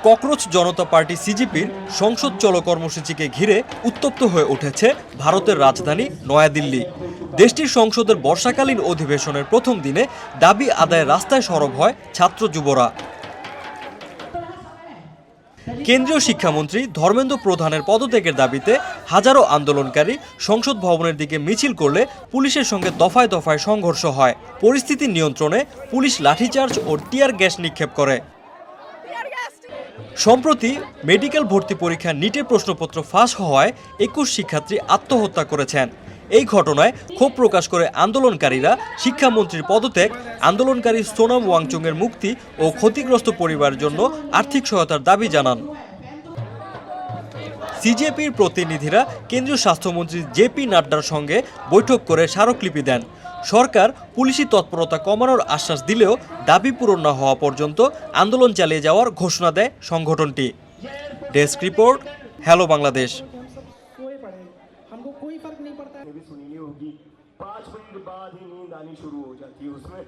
Cockroach জনতা party সিজিপির সংসদ চলো কর্মসূচিকে ঘিরে উত্তপ্ত হয়ে উঠেছে ভারতের রাজধানী নয়াদিল্লি। দেশটির সংসদের বর্ষাকালীন অধিবেশনের প্রথম দিনে দাবি আদায়ে রাস্তায় সরব হয় ছাত্র যুবরা। কেন্দ্রীয় শিক্ষামন্ত্রী ধর্মেন্দ্র প্রধানের পদত্যাগের দাবিতে হাজারো আন্দোলনকারী সংসদ ভবনের দিকে মিছিল করলে পুলিশের সঙ্গে দফায় দফায় সংঘর্ষ হয়। পরিস্থিতি নিয়ন্ত্রণে পুলিশ লাঠিচার্জ ও টিয়ার গ্যাস নিক্ষেপ করে। সম্প্রতি মেডিকেল ভর্তি পরীক্ষা নিটের প্রশ্নপত্র ফাঁস হওয়ায় 21 শিক্ষার্থী আত্মহত্যা করেছেন। এই ঘটনায় ক্ষোভ প্রকাশ করে আন্দোলনকারীরা শিক্ষামন্ত্রীর পদত্যাগ, আন্দোলনকারী সোনাম ওয়াংচুংয়ের মুক্তি ও ক্ষতিগ্রস্ত পরিবারের জন্য আর্থিক সহায়তার দাবি জানান। সিজেপির প্রতিনিধিরা কেন্দ্রীয় স্বাস্থ্যমন্ত্রী জেপি নাড্ডার সঙ্গে বৈঠক করে স্মারকলিপি দেন। সরকার পুলিশি তৎপরতা কমানোর আশ্বাস দিলেও দাবি পূরণ না হওয়া পর্যন্ত আন্দোলন চালিয়ে যাওয়ার ঘোষণা দেয় সংগঠনটি। Desk report, hello Bangladesh. 5 minute बाद ही नींद आनी शुरू हो जाती है उसमें।